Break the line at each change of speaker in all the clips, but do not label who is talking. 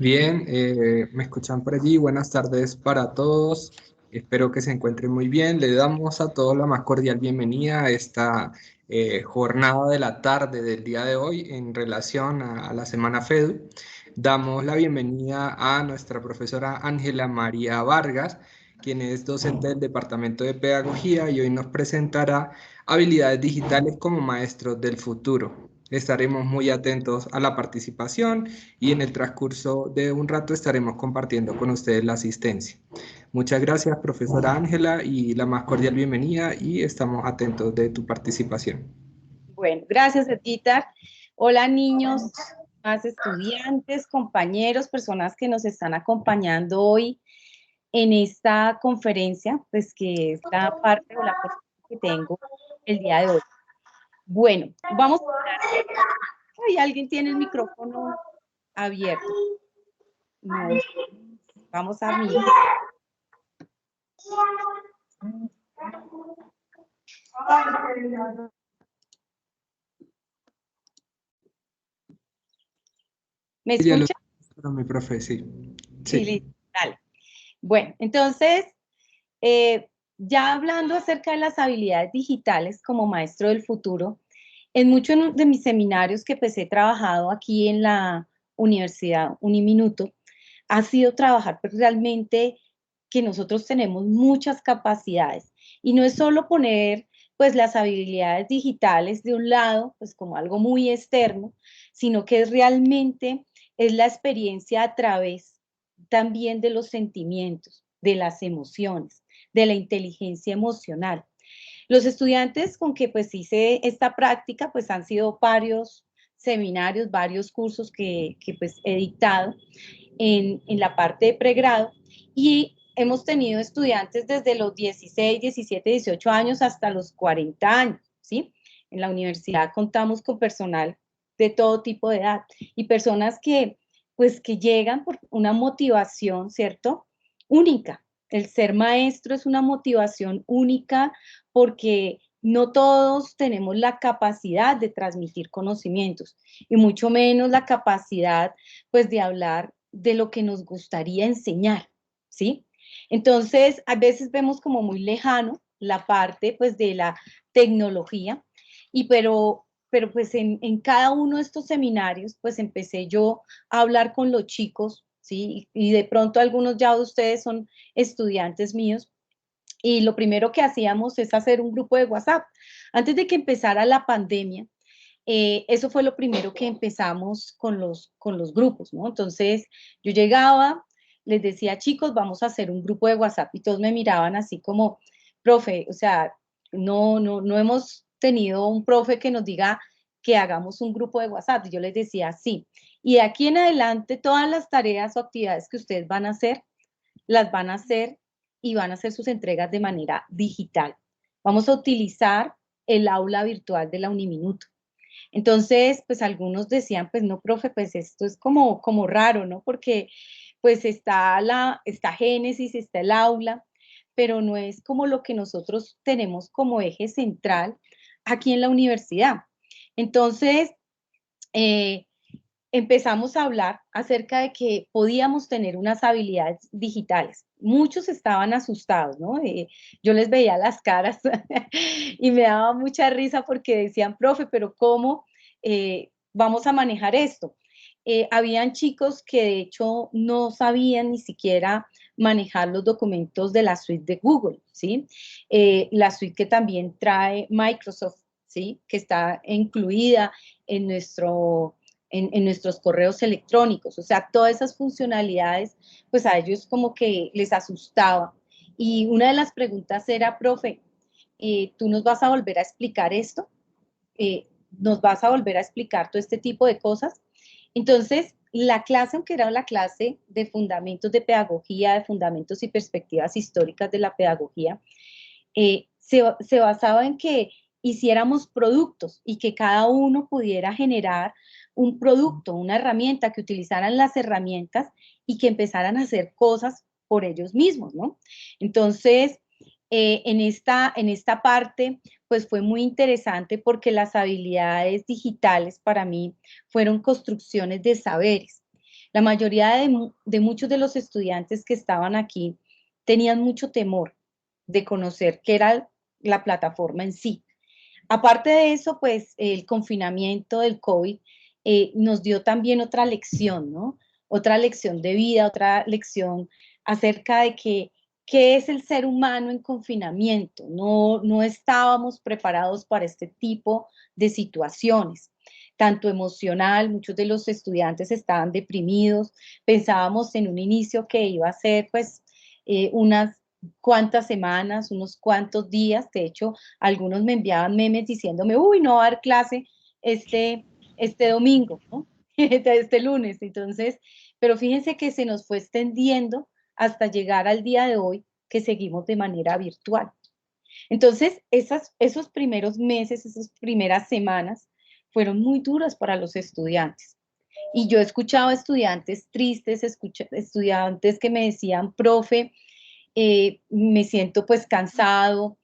Bien, me escuchan por allí. Buenas tardes para todos. Espero que se encuentren muy bien. Le damos a todos la más cordial bienvenida a esta jornada de la tarde del día de hoy en relación a la Semana FEDU. Damos la bienvenida a nuestra profesora Ángela María Vargas, quien es docente del Departamento de Pedagogía y hoy nos presentará habilidades digitales como maestros del futuro. Estaremos muy atentos a la participación y en el transcurso de un rato estaremos compartiendo con ustedes la asistencia. Muchas gracias, profesora Ángela, y la más cordial bienvenida y estamos atentos de tu participación.
Bueno, gracias, Edita. Hola, niños, más estudiantes, compañeros, personas que nos están acompañando hoy en esta conferencia, pues que es la parte o la ponencia que tengo el día de hoy. Bueno, vamos a hablar. Ay, alguien tiene el micrófono abierto. No, vamos a mirar. ¿Me
Ya lo
escucha?
para mi profe, sí.
Sí,
Sí.
listo, dale. Bueno, entonces, ya hablando acerca de las habilidades digitales como maestro del futuro, en muchos de mis seminarios que pues he trabajado aquí en la Universidad Uniminuto, ha sido trabajar pues, realmente que nosotros tenemos muchas capacidades y no es solo poner pues las habilidades digitales de un lado, pues como algo muy externo, sino que es realmente es la experiencia a través también de los sentimientos, de las emociones, de la inteligencia emocional. Los estudiantes con que pues hice esta práctica pues han sido varios seminarios, varios cursos que pues he dictado en la parte de pregrado y hemos tenido estudiantes desde los 16, 17, 18 años hasta los 40 años, ¿sí? En la universidad contamos con personal de todo tipo de edad y personas que pues que llegan por una motivación, ¿cierto? Única. El ser maestro es una motivación única porque no todos tenemos la capacidad de transmitir conocimientos y mucho menos la capacidad pues de hablar de lo que nos gustaría enseñar, ¿sí? Entonces, a veces vemos como muy lejano la parte pues de la tecnología, y pero pues en cada uno de estos seminarios pues empecé yo a hablar con los chicos, ¿sí? Y de pronto algunos ya de ustedes son estudiantes míos, y lo primero que hacíamos es hacer un grupo de WhatsApp. Antes de que empezara la pandemia, eso fue lo primero que empezamos con los grupos, ¿no? Entonces yo llegaba, les decía, chicos, vamos a hacer un grupo de WhatsApp y todos me miraban así como, profe, o sea, no hemos tenido un profe que nos diga que hagamos un grupo de WhatsApp. Y yo les decía, sí. Y de aquí en adelante, todas las tareas o actividades que ustedes van a hacer, las van a hacer y van a hacer sus entregas de manera digital. Vamos a utilizar el aula virtual de la Uniminuto. Entonces, pues algunos decían, pues no, profe, pues esto es como raro, ¿no? Porque pues está Génesis, está el aula, pero no es como lo que nosotros tenemos como eje central aquí en la universidad. Entonces, eh, empezamos a hablar acerca de que podíamos tener unas habilidades digitales. Muchos estaban asustados, ¿no? Yo les veía las caras y me daba mucha risa porque decían, profe, pero ¿cómo vamos a manejar esto? Habían chicos que de hecho no sabían ni siquiera manejar los documentos de la suite de Google, ¿sí? La suite que también trae Microsoft, ¿sí? Que está incluida en en nuestros correos electrónicos. O sea, todas esas funcionalidades, pues a ellos como que les asustaba. Y una de las preguntas era, profe, ¿tú nos vas a volver a explicar esto? ¿Nos vas a volver a explicar todo este tipo de cosas? Entonces, la clase, aunque era la clase de fundamentos de pedagogía, de fundamentos y perspectivas históricas de la pedagogía, se basaba en que hiciéramos productos y que cada uno pudiera generar un producto, una herramienta, que utilizaran las herramientas y que empezaran a hacer cosas por ellos mismos, ¿no? Entonces, en esta parte, pues fue muy interesante porque las habilidades digitales para mí fueron construcciones de saberes. La mayoría de muchos de los estudiantes que estaban aquí tenían mucho temor de conocer qué era la plataforma en sí. Aparte de eso, pues el confinamiento del COVID nos dio también otra lección, ¿no? Otra lección de vida, otra lección acerca de qué es el ser humano en confinamiento. No estábamos preparados para este tipo de situaciones, tanto emocional, muchos de los estudiantes estaban deprimidos, pensábamos en un inicio que iba a ser pues unas cuantas semanas, unos cuantos días. De hecho, algunos me enviaban memes diciéndome, uy, no va a haber clase este domingo, ¿no? Este lunes. Entonces, pero fíjense que se nos fue extendiendo hasta llegar al día de hoy que seguimos de manera virtual. Entonces, esos primeros meses, esas primeras semanas fueron muy duras para los estudiantes. Y yo he escuchado estudiantes tristes, estudiantes que me decían, profe, me siento pues cansado,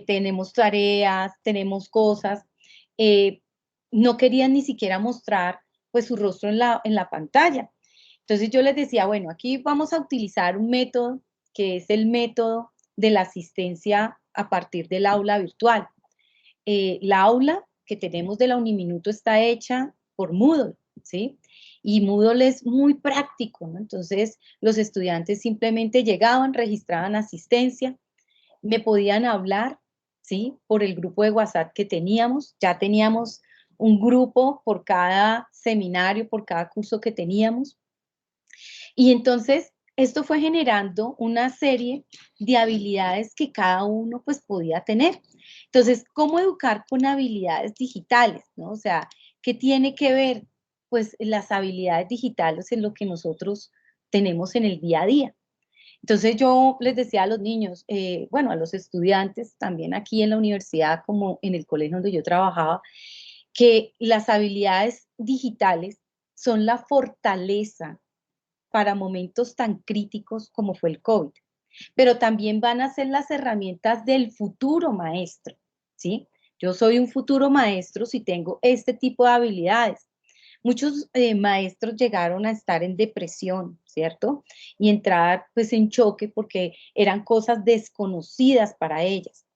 tenemos tareas, tenemos cosas, eh, no querían ni siquiera mostrar pues su rostro en la pantalla. Entonces yo les decía, bueno, aquí vamos a utilizar un método que es el método de la asistencia a partir del aula virtual. La aula que tenemos de la Uniminuto está hecha por Moodle, ¿sí? Y Moodle es muy práctico, ¿no? Entonces, los estudiantes simplemente llegaban, registraban asistencia, me podían hablar, ¿sí? Por el grupo de WhatsApp que teníamos, ya teníamos un grupo por cada seminario, por cada curso que teníamos. Y entonces, esto fue generando una serie de habilidades que cada uno pues podía tener. Entonces, ¿cómo educar con habilidades digitales? ¿No? O sea, ¿qué tiene que ver pues las habilidades digitales en lo que nosotros tenemos en el día a día? Entonces yo les decía a los niños, bueno, a los estudiantes también aquí en la universidad como en el colegio donde yo trabajaba, que las habilidades digitales son la fortaleza para momentos tan críticos como fue el COVID, pero también van a ser las herramientas del futuro maestro, ¿sí? Yo soy un futuro maestro si tengo este tipo de habilidades. Muchos maestros llegaron a estar en depresión, ¿cierto? Y entrar pues en choque porque eran cosas desconocidas para ellas.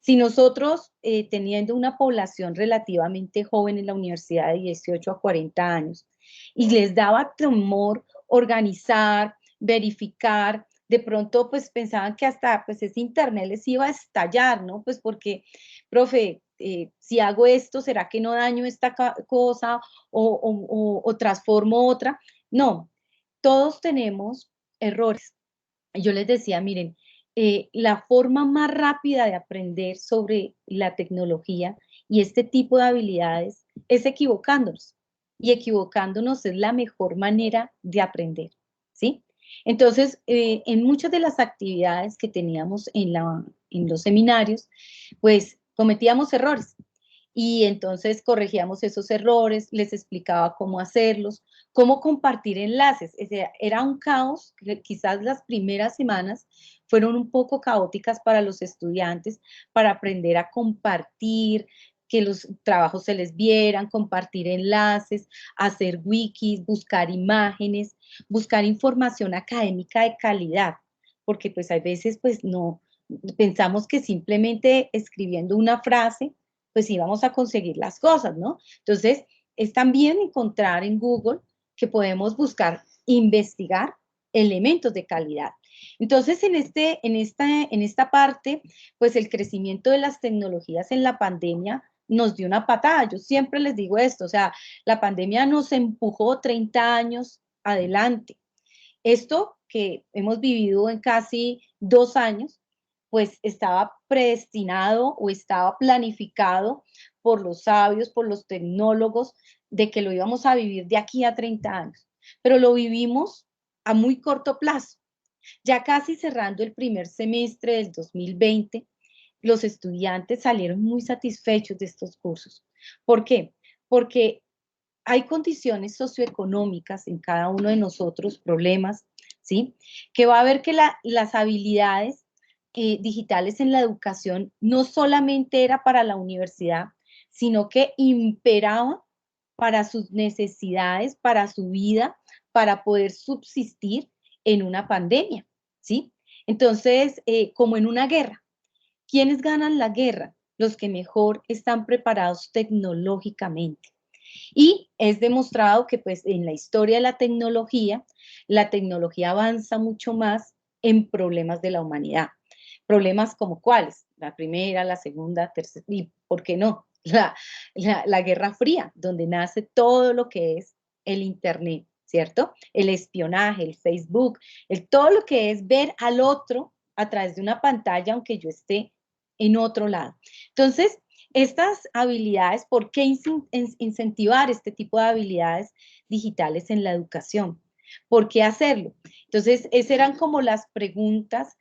Si nosotros, teniendo una población relativamente joven en la universidad de 18 a 40 años, y les daba temor organizar, verificar, de pronto pues pensaban que hasta pues ese internet les iba a estallar, ¿no? Pues porque, profe, si hago esto, ¿será que no daño esta cosa o transformo otra? No, todos tenemos errores. Yo les decía, miren, la forma más rápida de aprender sobre la tecnología y este tipo de habilidades es equivocándonos. Y equivocándonos es la mejor manera de aprender, ¿sí? Entonces, en muchas de las actividades que teníamos en los seminarios, pues cometíamos errores. Y entonces corregíamos esos errores, les explicaba cómo hacerlos, cómo compartir enlaces. O sea, era un caos, quizás las primeras semanas fueron un poco caóticas para los estudiantes, para aprender a compartir, que los trabajos se les vieran, compartir enlaces, hacer wikis, buscar imágenes, buscar información académica de calidad, porque pues hay veces pues no, pensamos que simplemente escribiendo una frase pues íbamos a conseguir las cosas, ¿no? Entonces, es también encontrar en Google que podemos buscar, investigar elementos de calidad. Entonces, en esta parte, pues el crecimiento de las tecnologías en la pandemia nos dio una patada. Yo siempre les digo esto, o sea, la pandemia nos empujó 30 años adelante. Esto que hemos vivido en casi 2 años, pues estaba predestinado o estaba planificado por los sabios, por los tecnólogos, de que lo íbamos a vivir de aquí a 30 años. Pero lo vivimos a muy corto plazo. Ya casi cerrando el primer semestre del 2020, los estudiantes salieron muy satisfechos de estos cursos. ¿Por qué? Porque hay condiciones socioeconómicas en cada uno de nosotros, problemas, ¿sí? Que va a ver que las habilidades digitales en la educación no solamente era para la universidad, sino que imperaba para sus necesidades, para su vida, para poder subsistir en una pandemia, ¿sí? Entonces, como en una guerra, ¿quiénes ganan la guerra? Los que mejor están preparados tecnológicamente. Y es demostrado que pues en la historia de la tecnología avanza mucho más en problemas de la humanidad. Problemas como cuáles, la primera, la segunda, tercera, y ¿por qué no? La Guerra Fría, donde nace todo lo que es el Internet, ¿cierto? El espionaje, el Facebook, todo lo que es ver al otro a través de una pantalla, aunque yo esté en otro lado. Entonces, estas habilidades, ¿por qué incentivar este tipo de habilidades digitales en la educación? ¿Por qué hacerlo? Entonces, esas eran como las preguntas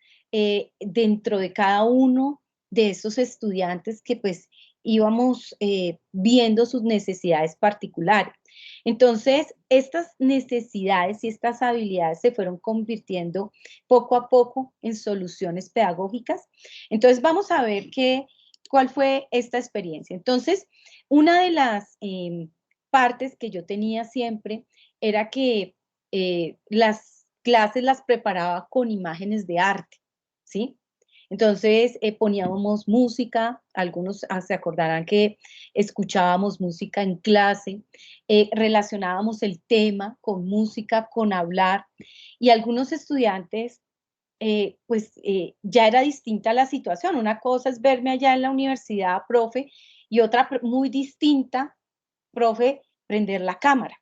dentro de cada uno de esos estudiantes que pues íbamos viendo sus necesidades particulares. Entonces, estas necesidades y estas habilidades se fueron convirtiendo poco a poco en soluciones pedagógicas. Entonces, vamos a ver cuál fue esta experiencia. Entonces, una de las partes que yo tenía siempre era que las clases las preparaba con imágenes de arte, ¿sí? Entonces poníamos música, algunos se acordarán que escuchábamos música en clase, relacionábamos el tema con música, con hablar, y algunos estudiantes ya era distinta la situación. Una cosa es verme allá en la universidad, profe, y otra muy distinta, profe, prender la cámara,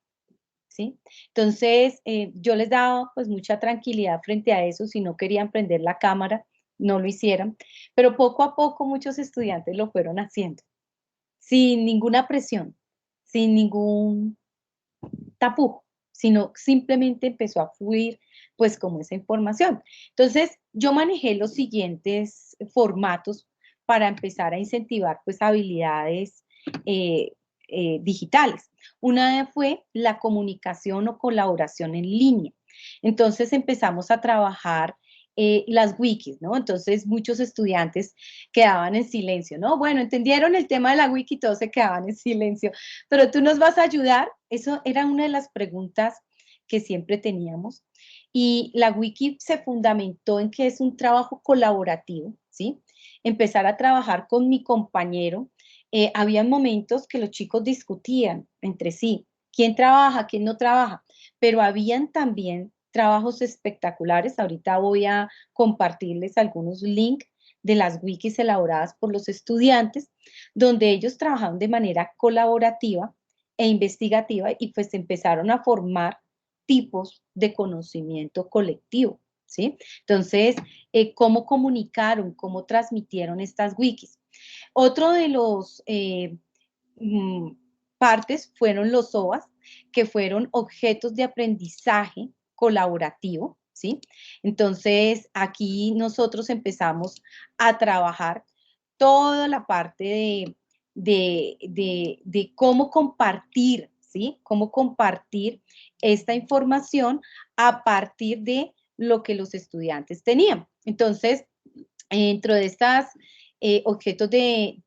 ¿sí? Entonces, yo les daba pues mucha tranquilidad frente a eso. Si no querían prender la cámara, no lo hicieran, pero poco a poco muchos estudiantes lo fueron haciendo, sin ninguna presión, sin ningún tapujo, sino simplemente empezó a fluir pues como esa información. Entonces, yo manejé los siguientes formatos para empezar a incentivar pues habilidades eh, digitales. Una fue la comunicación o colaboración en línea. Entonces empezamos a trabajar las wikis, ¿no? Entonces muchos estudiantes quedaban en silencio, ¿no? Bueno, entendieron el tema de la wiki, todos se quedaban en silencio, pero tú nos vas a ayudar. Eso era una de las preguntas que siempre teníamos. Y la wiki se fundamentó en que es un trabajo colaborativo, ¿sí? Empezar a trabajar con mi compañero. Había momentos que los chicos discutían entre sí, quién trabaja, quién no trabaja, pero habían también trabajos espectaculares. Ahorita voy a compartirles algunos links de las wikis elaboradas por los estudiantes, donde ellos trabajaban de manera colaborativa e investigativa y pues empezaron a formar tipos de conocimiento colectivo, ¿sí? Entonces, ¿cómo comunicaron, cómo transmitieron estas wikis? Otro de los mm, partes fueron los OAS, que fueron objetos de aprendizaje colaborativo, ¿sí? Entonces, aquí nosotros empezamos a trabajar toda la parte de cómo compartir, ¿sí? Cómo compartir esta información a partir de lo que los estudiantes tenían. Entonces, dentro de estas objetos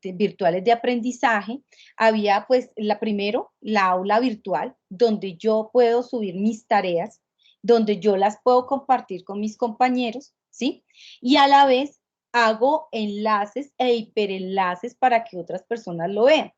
virtuales de aprendizaje, había pues primero la aula virtual, donde yo puedo subir mis tareas, donde yo las puedo compartir con mis compañeros, ¿sí? Y a la vez hago enlaces e hiperenlaces para que otras personas lo vean.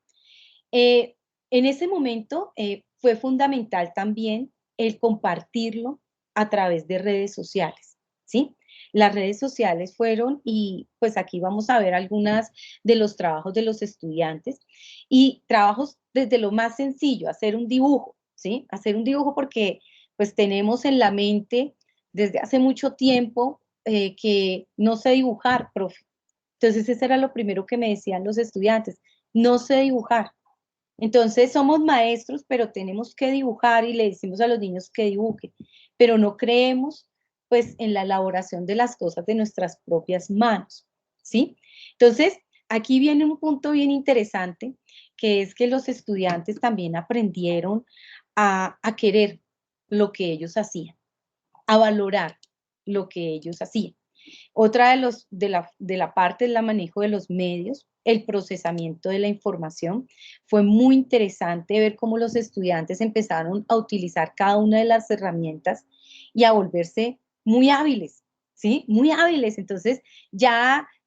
Eh, en ese momento fue fundamental también el compartirlo a través de redes sociales, ¿sí? Las redes sociales fueron, y pues aquí vamos a ver algunas de los trabajos de los estudiantes, y trabajos desde lo más sencillo, hacer un dibujo, ¿sí? Hacer un dibujo porque pues tenemos en la mente desde hace mucho tiempo que no sé dibujar, profe. Entonces, eso era lo primero que me decían los estudiantes, no sé dibujar. Entonces somos maestros, pero tenemos que dibujar y le decimos a los niños que dibujen, pero no creemos pues en la elaboración de las cosas de nuestras propias manos, ¿sí? Entonces, aquí viene un punto bien interesante, que es que los estudiantes también aprendieron a querer lo que ellos hacían, a valorar lo que ellos hacían. Otra de la parte es el manejo de los medios, el procesamiento de la información. Fue muy interesante ver cómo los estudiantes empezaron a utilizar cada una de las herramientas y a volverse muy hábiles, ¿sí? Muy hábiles. Entonces,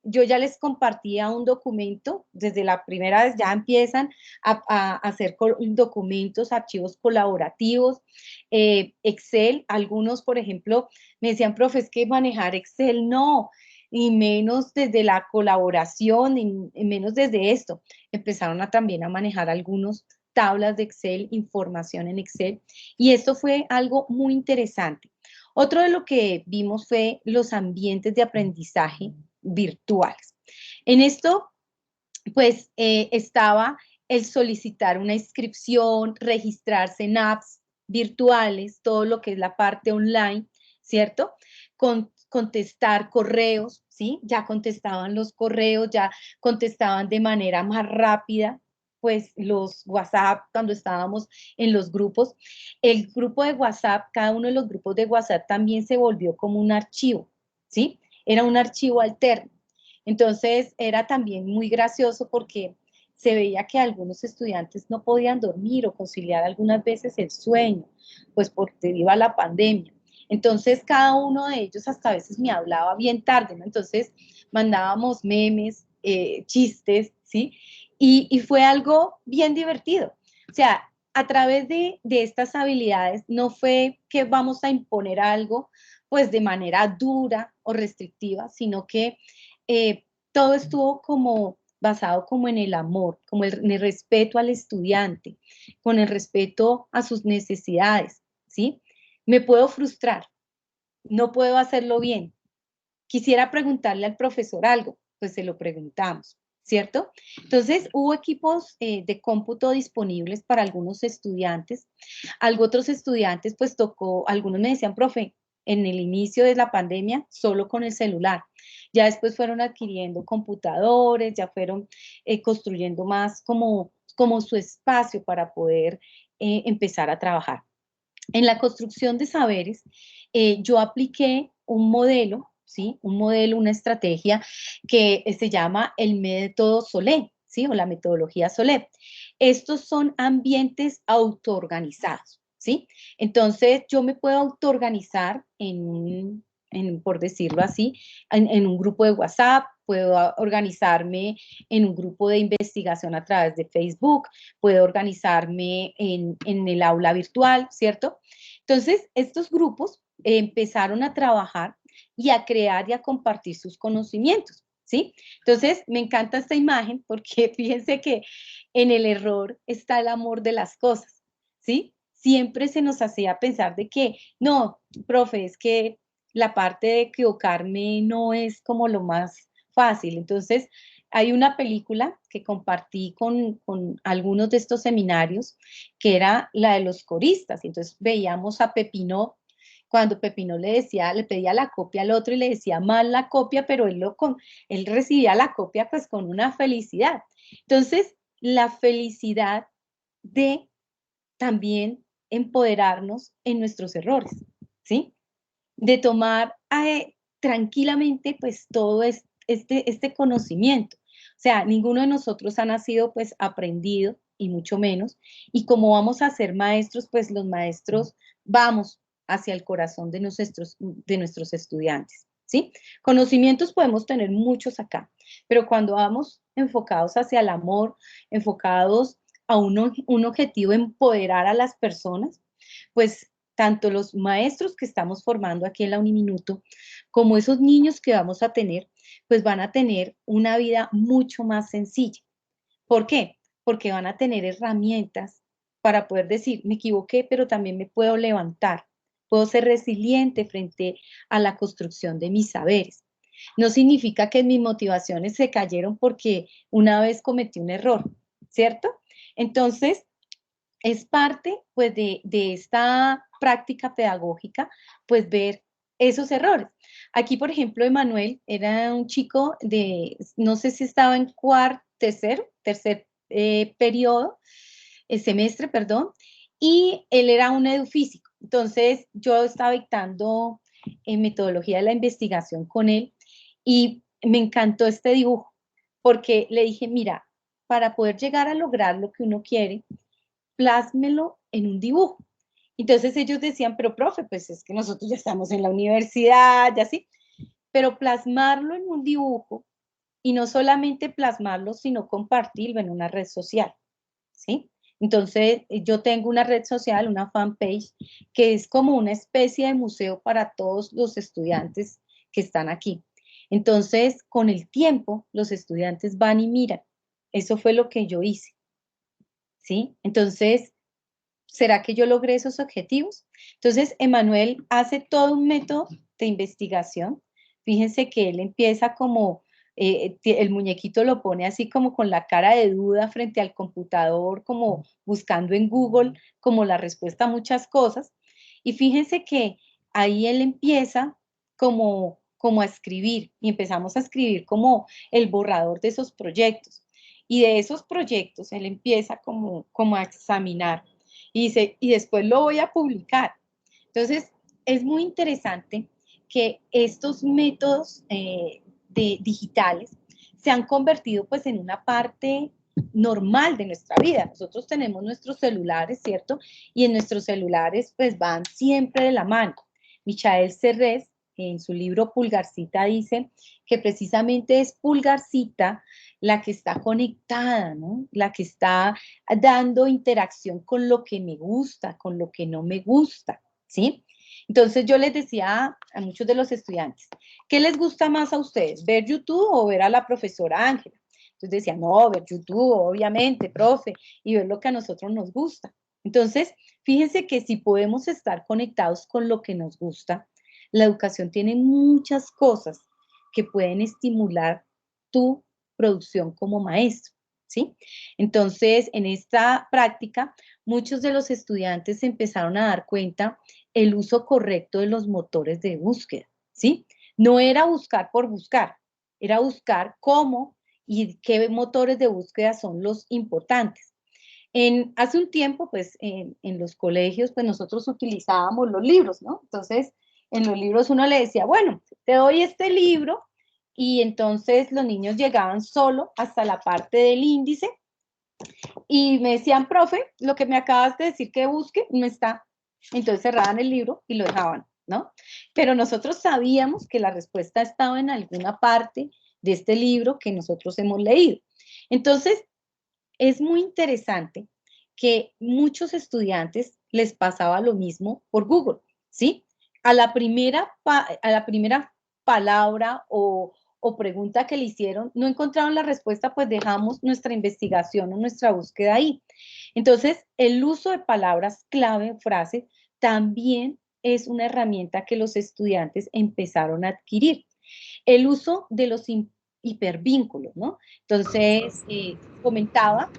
yo ya les compartía un documento, desde la primera vez ya empiezan a hacer documentos, archivos colaborativos, Excel, algunos, por ejemplo, me decían, profe, es que manejar Excel no, y menos desde la colaboración, y menos desde esto. Empezaron también a manejar algunos tablas de Excel, información en Excel, y esto fue algo muy interesante. Otro de lo que vimos fue los ambientes de aprendizaje virtuales. En esto, pues, estaba el solicitar una inscripción, registrarse en apps virtuales, todo lo que es la parte online, ¿cierto? Contestar correos, ¿sí? Ya contestaban los correos, ya contestaban de manera más rápida, pues los WhatsApp, cuando estábamos en los grupos, el grupo de WhatsApp, cada uno de los grupos de WhatsApp también se volvió como un archivo, ¿sí? Era un archivo alterno. Entonces era también muy gracioso porque se veía que algunos estudiantes no podían dormir o conciliar algunas veces el sueño, pues por debido a la pandemia. Entonces cada uno de ellos hasta a veces me hablaba bien tarde, ¿no? Entonces mandábamos memes, chistes, ¿sí? Y fue algo bien divertido. O sea, a través de estas habilidades no fue que vamos a imponer algo pues de manera dura o restrictiva, sino que todo estuvo como basado como en el amor, como en el respeto al estudiante, con el respeto a sus necesidades, ¿sí? Me puedo frustrar, no puedo hacerlo bien. Quisiera preguntarle al profesor algo, pues se lo preguntamos, ¿cierto? Entonces, hubo equipos de cómputo disponibles para algunos estudiantes. Algo otros estudiantes, pues tocó, algunos me decían, profe, en el inicio de la pandemia, solo con el celular. Ya después fueron adquiriendo computadores, ya fueron construyendo más como su espacio para poder empezar a trabajar. En la construcción de saberes, yo apliqué un modelo, ¿sí? Un modelo, una estrategia que se llama el método Solé, ¿sí? O la metodología Solé. Estos son ambientes autoorganizados, ¿sí? Entonces, yo me puedo autoorganizar por decirlo así, en un grupo de WhatsApp, puedo organizarme en un grupo de investigación a través de Facebook, puedo organizarme en el aula virtual, ¿cierto? Entonces, estos grupos empezaron a trabajar y a crear y a compartir sus conocimientos, ¿sí? Entonces, me encanta esta imagen porque fíjense que en el error está el amor de las cosas, ¿sí? Siempre se nos hacía pensar de que, no, profe, es que la parte de equivocarme no es como lo más fácil. Entonces, hay una película que compartí con algunos de estos seminarios, que era la de los coristas. Entonces, veíamos a Pepino, cuando Pepino le decía, le pedía la copia al otro y le decía mal la copia, pero él recibía la copia pues con una felicidad. Entonces, la felicidad de también empoderarnos en nuestros errores, ¿sí? De tomar tranquilamente pues todo este conocimiento. O sea, ninguno de nosotros ha nacido pues aprendido y mucho menos. Y como vamos a ser maestros, pues los maestros vamos hacia el corazón de nuestros estudiantes, ¿sí? Conocimientos podemos tener muchos acá, pero cuando vamos enfocados hacia el amor, enfocados a un objetivo, empoderar a las personas, pues tanto los maestros que estamos formando aquí en la Uniminuto, como esos niños que vamos a tener, pues van a tener una vida mucho más sencilla. ¿Por qué? Porque van a tener herramientas para poder decir, me equivoqué, pero también me puedo levantar. Puedo ser resiliente frente a la construcción de mis saberes. No significa que mis motivaciones se cayeron porque una vez cometí un error, ¿cierto? Entonces, es parte pues de esta práctica pedagógica, pues ver esos errores. Aquí, por ejemplo, Emanuel era un chico de, no sé si estaba en tercer periodo, semestre, perdón, y él era un edufísico. Entonces, yo estaba dictando metodología de la investigación con él Y me encantó este dibujo, porque le dije, mira, para poder llegar a lograr lo que uno quiere, plásmelo en un dibujo. Entonces ellos decían, pero profe, pues es que nosotros ya estamos en la universidad, ya sí, pero plasmarlo en un dibujo y no solamente plasmarlo, sino compartirlo en una red social, ¿sí? Entonces, yo tengo una red social, una fanpage, que es como una especie de museo para todos los estudiantes que están aquí. Entonces, con el tiempo, los estudiantes van y miran. Eso fue lo que yo hice, ¿sí? Entonces, ¿será que yo logré esos objetivos? Entonces, Emanuel hace todo un método de investigación. Fíjense que él empieza como, el muñequito lo pone así como con la cara de duda frente al computador, como buscando en Google como la respuesta a muchas cosas. Y fíjense que ahí él empieza como a escribir y empezamos a escribir como el borrador de esos proyectos. Y de esos proyectos él empieza como a examinar y dice, y después lo voy a publicar. Entonces, es muy interesante que estos métodos digitales se han convertido pues en una parte normal de nuestra vida. Nosotros tenemos nuestros celulares, ¿cierto? Y en nuestros celulares pues van siempre de la mano. Michael Serres, en su libro Pulgarcita, dice que precisamente es Pulgarcita la que está conectada, ¿no? La que está dando interacción con lo que me gusta, con lo que no me gusta, ¿sí? Entonces yo les decía a muchos de los estudiantes, ¿qué les gusta más a ustedes? ¿Ver YouTube o ver a la profesora Ángela? Entonces decían, no, ver YouTube, obviamente, profe, y ver lo que a nosotros nos gusta. Entonces, fíjense que si podemos estar conectados con lo que nos gusta, la educación tiene muchas cosas que pueden estimular tu producción como maestro, ¿sí? Entonces, en esta práctica, muchos de los estudiantes se empezaron a dar cuenta el uso correcto de los motores de búsqueda, ¿sí? No era buscar por buscar, era buscar cómo y qué motores de búsqueda son los importantes. Hace un tiempo, pues, en los colegios, pues nosotros utilizábamos los libros, ¿no? Entonces, en los libros uno le decía, bueno, te doy este libro, y entonces los niños llegaban solo hasta la parte del índice y me decían, profe, lo que me acabas de decir que busque no está. Entonces cerraban el libro y lo dejaban, ¿no? Pero nosotros sabíamos que la respuesta estaba en alguna parte de este libro que nosotros hemos leído. Entonces, es muy interesante que muchos estudiantes les pasaba lo mismo por Google, ¿sí? A la primera palabra o pregunta que le hicieron, no encontraron la respuesta, pues dejamos nuestra investigación o nuestra búsqueda ahí. Entonces, el uso de palabras clave, frases, también es una herramienta que los estudiantes empezaron a adquirir. El uso de los hipervínculos, ¿no? Entonces, comentaba,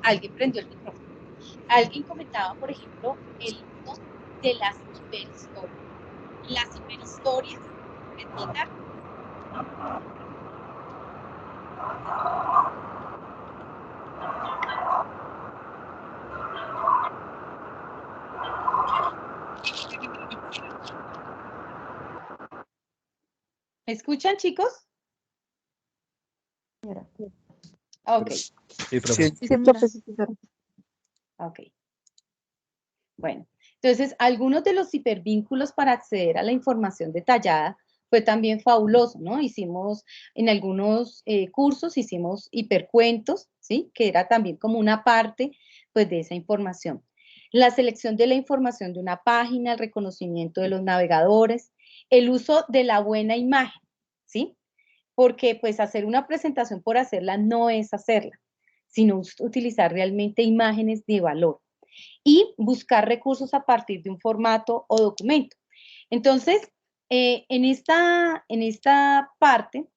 alguien prendió el micrófono, alguien comentaba, por ejemplo, el uso de las hiperhistorias. Las hiperhistorias, repita. ¿Me escuchan, chicos? Ok.
Sí, profe.
Sí, profe. Ok. Bueno, entonces algunos de los hipervínculos para acceder a la información detallada fue también fabuloso, ¿no? Hicimos en algunos cursos, hicimos hipercuentos, ¿sí? Que era también como una parte, pues, de esa información. La selección de la información de una página, el reconocimiento de los navegadores, el uso de la buena imagen, ¿sí? Porque, pues, hacer una presentación por hacerla no es hacerla, sino utilizar realmente imágenes de valor y buscar recursos a partir de un formato o documento. Entonces, en esta parte,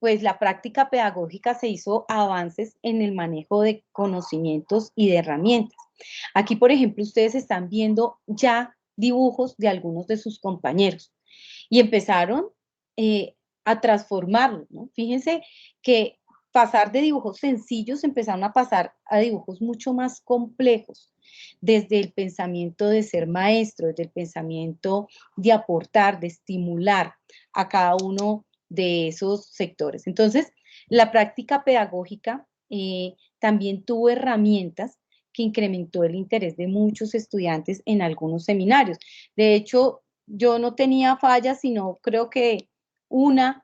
pues la práctica pedagógica se hizo avances en el manejo de conocimientos y de herramientas. Aquí, por ejemplo, ustedes están viendo ya dibujos de algunos de sus compañeros y empezaron a transformarlos, ¿no? Fíjense que pasar de dibujos sencillos, empezaron a pasar a dibujos mucho más complejos, desde el pensamiento de ser maestro, desde el pensamiento de aportar, de estimular a cada uno de esos sectores. Entonces, la práctica pedagógica también tuvo herramientas que incrementó el interés de muchos estudiantes en algunos seminarios. De hecho, yo no tenía fallas, sino creo que una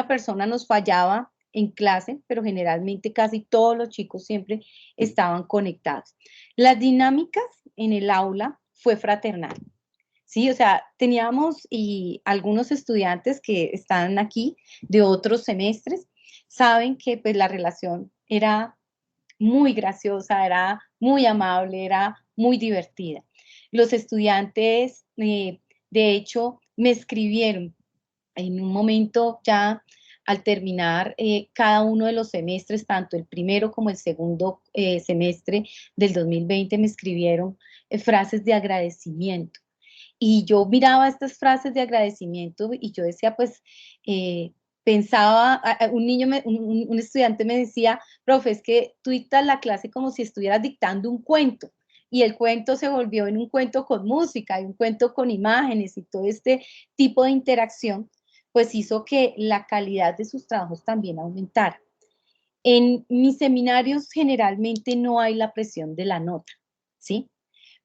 persona nos fallaba en clase, pero generalmente casi todos los chicos siempre estaban conectados. Las dinámicas en el aula fue fraternal. Sí, o sea, teníamos y algunos estudiantes que están aquí de otros semestres saben que pues la relación era muy graciosa, era muy amable, era muy divertida. Los estudiantes, de hecho, me escribieron en un momento ya al terminar cada uno de los semestres, tanto el primero como el segundo semestre del 2020, me escribieron frases de agradecimiento. Y yo miraba estas frases de agradecimiento y yo decía, pues, pensaba, un niño, un estudiante me decía, profe, es que tú dictas la clase como si estuvieras dictando un cuento. Y el cuento se volvió en un cuento con música y un cuento con imágenes y todo este tipo de interacción, pues hizo que la calidad de sus trabajos también aumentara. En mis seminarios generalmente no hay la presión de la nota, ¿sí?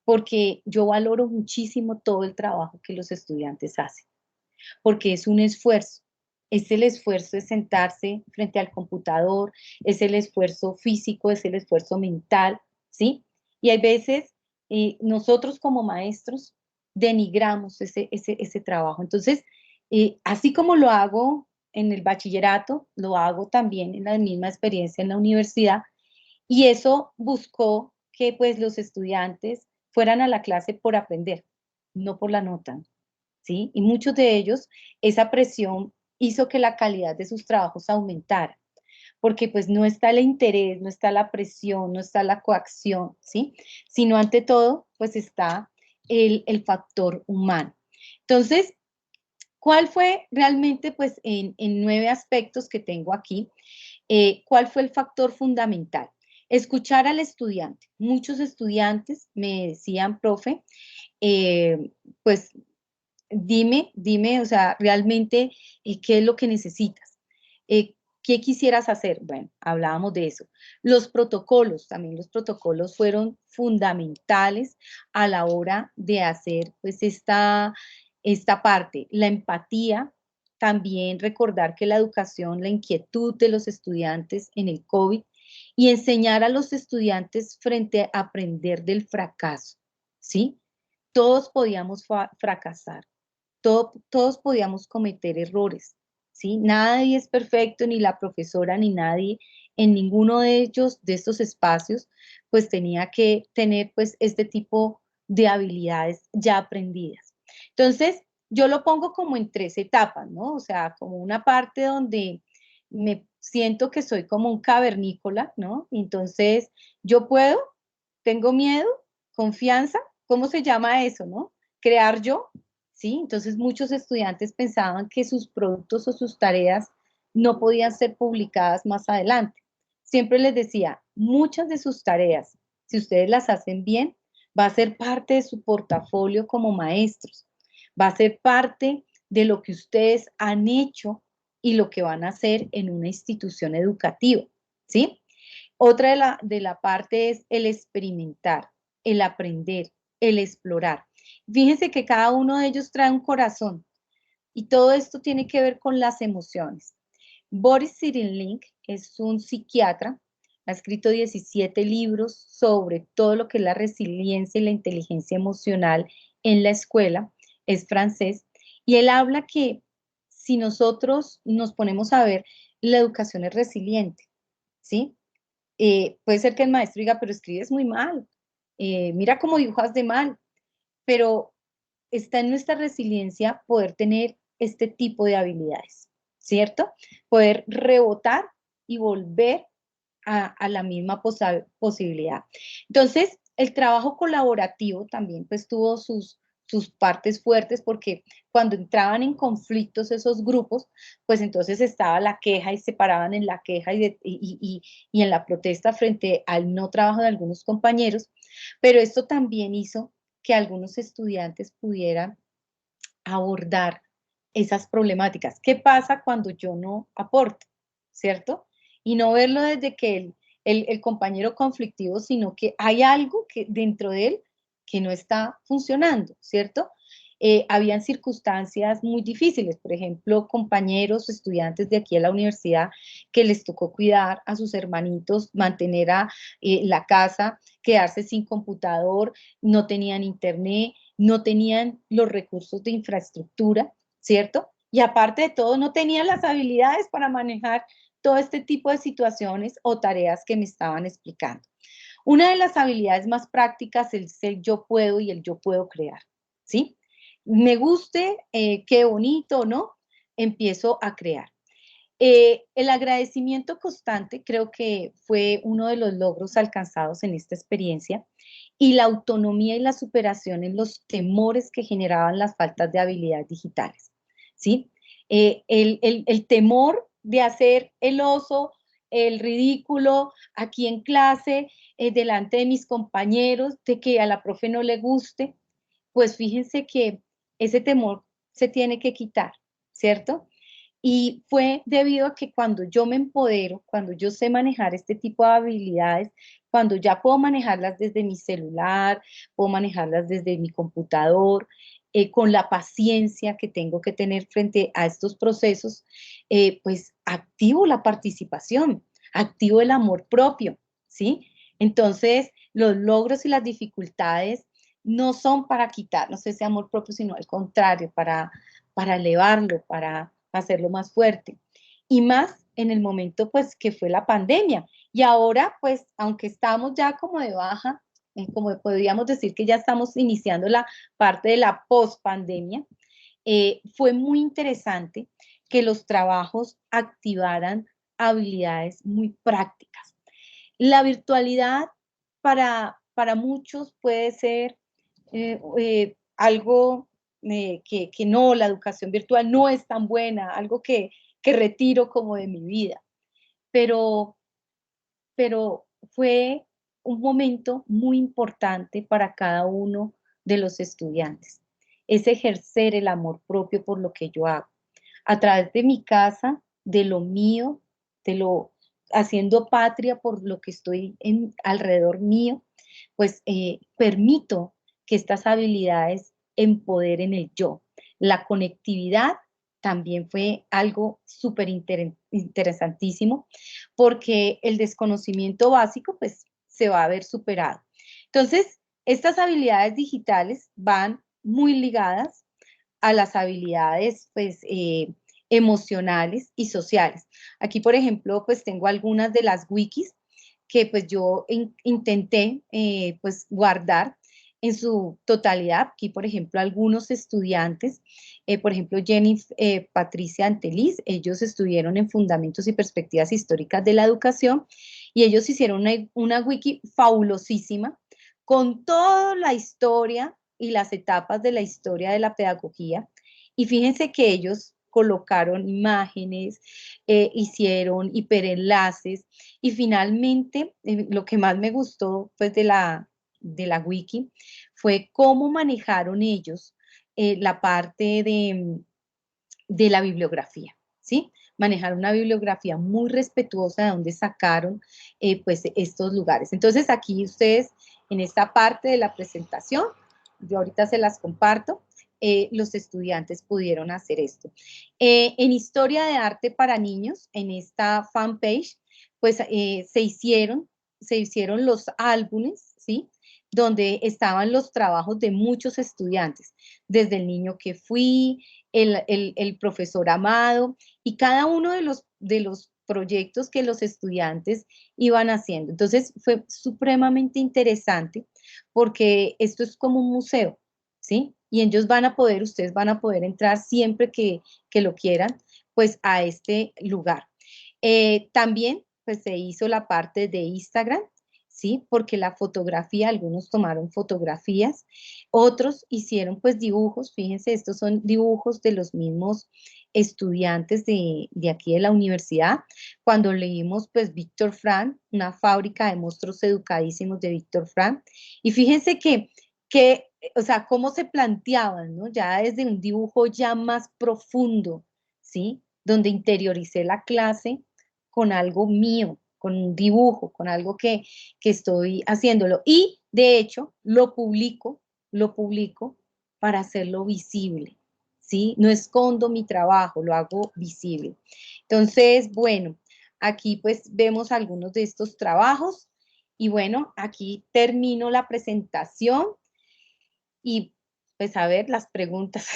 Porque yo valoro muchísimo todo el trabajo que los estudiantes hacen, porque es un esfuerzo. Es el esfuerzo de sentarse frente al computador, es el esfuerzo físico, es el esfuerzo mental, ¿sí? Y hay veces nosotros como maestros denigramos ese trabajo. Entonces, así como lo hago en el bachillerato, lo hago también en la misma experiencia en la universidad, y eso buscó que pues los estudiantes fueran a la clase por aprender, no por la nota, ¿sí? Y muchos de ellos, esa presión hizo que la calidad de sus trabajos aumentara, porque pues no está el interés, no está la presión, no está la coacción, ¿sí? Sino ante todo, pues está el factor humano. Entonces, ¿cuál fue realmente, pues en 9 aspectos que tengo aquí, cuál fue el factor fundamental? Escuchar al estudiante. Muchos estudiantes me decían, profe, pues dime, o sea, realmente, ¿qué es lo que necesitas? ¿Qué quisieras hacer? Bueno, hablábamos de eso. Los protocolos, también los protocolos fueron fundamentales a la hora de hacer, pues, esta parte. La empatía, también recordar que la educación, la inquietud de los estudiantes en el COVID y enseñar a los estudiantes frente a aprender del fracaso, ¿sí? Todos podíamos fracasar, todos podíamos cometer errores, ¿sí? Nadie es perfecto, ni la profesora, ni nadie en ninguno de ellos, de estos espacios, pues tenía que tener pues este tipo de habilidades ya aprendidas. Entonces, yo lo pongo como en 3 etapas, ¿no? O sea, como una parte donde me siento que soy como un cavernícola, ¿no? Entonces, yo puedo, tengo miedo, confianza, ¿cómo se llama eso, no? Crear yo, ¿sí? Entonces muchos estudiantes pensaban que sus productos o sus tareas no podían ser publicadas más adelante. Siempre les decía, muchas de sus tareas, si ustedes las hacen bien, va a ser parte de su portafolio como maestros, va a ser parte de lo que ustedes han hecho y lo que van a hacer en una institución educativa, ¿sí? Otra de la parte es el experimentar, el aprender, el explorar. Fíjense que cada uno de ellos trae un corazón y todo esto tiene que ver con las emociones. Boris Cyrulnik es un psiquiatra, ha escrito 17 libros sobre todo lo que es la resiliencia y la inteligencia emocional en la escuela, es francés, y él habla que si nosotros nos ponemos a ver, la educación es resiliente, ¿sí? Puede ser que el maestro diga, pero escribes muy mal, mira cómo dibujas de mal, pero está en nuestra resiliencia poder tener este tipo de habilidades, ¿cierto? Poder rebotar y volver a la misma posibilidad. Entonces, el trabajo colaborativo también pues tuvo sus sus partes fuertes, porque cuando entraban en conflictos esos grupos, pues entonces estaba la queja y se paraban en la queja y en la protesta frente al no trabajo de algunos compañeros, pero esto también hizo que algunos estudiantes pudieran abordar esas problemáticas. ¿Qué pasa cuando yo no aporto? ¿Cierto? Y no verlo desde que el compañero conflictivo, sino que hay algo que dentro de él que no está funcionando, ¿cierto? Habían circunstancias muy difíciles, por ejemplo, compañeros, estudiantes de aquí a la universidad que les tocó cuidar a sus hermanitos, mantener a la casa, quedarse sin computador, no tenían internet, no tenían los recursos de infraestructura, ¿cierto? Y aparte de todo, no tenían las habilidades para manejar todo este tipo de situaciones o tareas que me estaban explicando. Una de las habilidades más prácticas es el yo puedo y el yo puedo crear, ¿sí? Me guste, qué bonito, ¿no? Empiezo a crear. El agradecimiento constante creo que fue uno de los logros alcanzados en esta experiencia y la autonomía y la superación en los temores que generaban las faltas de habilidades digitales, ¿sí? El temor de hacer el oso, el ridículo aquí en clase, delante de mis compañeros, de que a la profe no le guste, pues fíjense que ese temor se tiene que quitar, ¿cierto? Y fue debido a que cuando yo me empodero, cuando yo sé manejar este tipo de habilidades, cuando ya puedo manejarlas desde mi celular, puedo manejarlas desde mi computador, con la paciencia que tengo que tener frente a estos procesos, pues activo la participación, activo el amor propio, ¿sí? Entonces, los logros y las dificultades no son para quitarnos ese amor propio, sino al contrario, para elevarlo, para hacerlo más fuerte. Y más en el momento, pues, que fue la pandemia. Y ahora, pues, aunque estamos ya como de baja, como podríamos decir que ya estamos iniciando la parte de la post-pandemia, fue muy interesante que los trabajos activaran habilidades muy prácticas. La virtualidad para muchos puede ser algo que no, la educación virtual no es tan buena, algo que retiro como de mi vida, pero, pero fue un momento muy importante para cada uno de los estudiantes. Es ejercer el amor propio por lo que yo hago. A través de mi casa, de lo mío, de lo haciendo patria por lo que estoy alrededor mío, pues permito que estas habilidades empoderen el yo. La conectividad también fue algo súper interesantísimo porque el desconocimiento básico pues se va a ver superado. Entonces, estas habilidades digitales van muy ligadas a las habilidades pues emocionales y sociales. Aquí, por ejemplo, pues tengo algunas de las wikis que pues yo intenté pues guardar en su totalidad. Aquí, por ejemplo, algunos estudiantes, por ejemplo, Jenny Patricia Anteliz, ellos estuvieron en Fundamentos y Perspectivas Históricas de la Educación y ellos hicieron una wiki fabulosísima con toda la historia y las etapas de la historia de la pedagogía. Y fíjense que ellos colocaron imágenes, hicieron hiperenlaces y finalmente lo que más me gustó pues de la wiki fue cómo manejaron ellos la parte de la bibliografía, ¿sí? Manejar una bibliografía muy respetuosa de donde sacaron pues estos lugares. Entonces aquí ustedes en esta parte de la presentación, yo ahorita se las comparto, los estudiantes pudieron hacer esto. En Historia de Arte para Niños, en esta fanpage, pues se hicieron los álbumes, ¿sí? Donde estaban los trabajos de muchos estudiantes, desde el niño que fui, el profesor Amado y cada uno de los proyectos que los estudiantes iban haciendo. Entonces fue supremamente interesante porque esto es como un museo, ¿sí? Y ellos van a poder, ustedes van a poder entrar siempre que lo quieran, pues a este lugar. También, pues se hizo la parte de Instagram, ¿sí? Porque la fotografía, algunos tomaron fotografías, otros hicieron pues dibujos, fíjense, estos son dibujos de los mismos estudiantes de aquí de la universidad, cuando leímos pues Víctor Frank, una fábrica de monstruos educadísimos de Víctor Frank, y fíjense que, o sea, cómo se planteaban, ¿no? Ya desde un dibujo ya más profundo, ¿sí? Donde interioricé la clase con algo mío, con un dibujo, con algo que estoy haciéndolo. Y de hecho, lo publico para hacerlo visible, ¿sí? No escondo mi trabajo, lo hago visible. Entonces, bueno, aquí pues vemos algunos de estos trabajos y bueno, aquí termino la presentación y pues a ver las preguntas.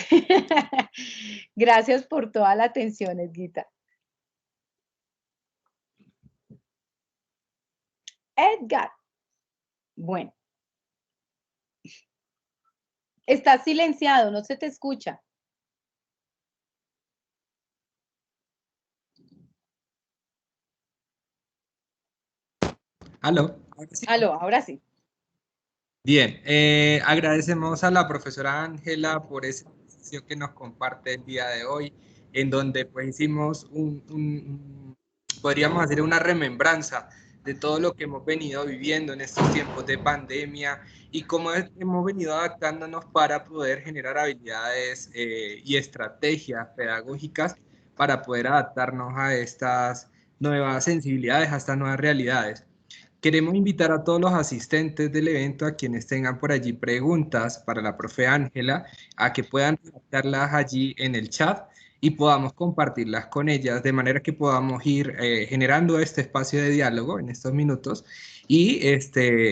Gracias por toda la atención, Edguita. Edgar, bueno, está silenciado, no se te escucha.
¿Aló? Ahora sí.
Aló, ahora sí.
Bien, agradecemos a la profesora Ángela por ese ejercicio que nos comparte el día de hoy, en donde pues hicimos podríamos hacer una remembranza de todo lo que hemos venido viviendo en estos tiempos de pandemia y cómo hemos venido adaptándonos para poder generar habilidades y estrategias pedagógicas para poder adaptarnos a estas nuevas sensibilidades, a estas nuevas realidades. Queremos invitar a todos los asistentes del evento, a quienes tengan por allí preguntas para la profe Ángela, a que puedan redactarlas allí en el chat y podamos compartirlas con ellas, de manera que podamos ir generando este espacio de diálogo en estos minutos y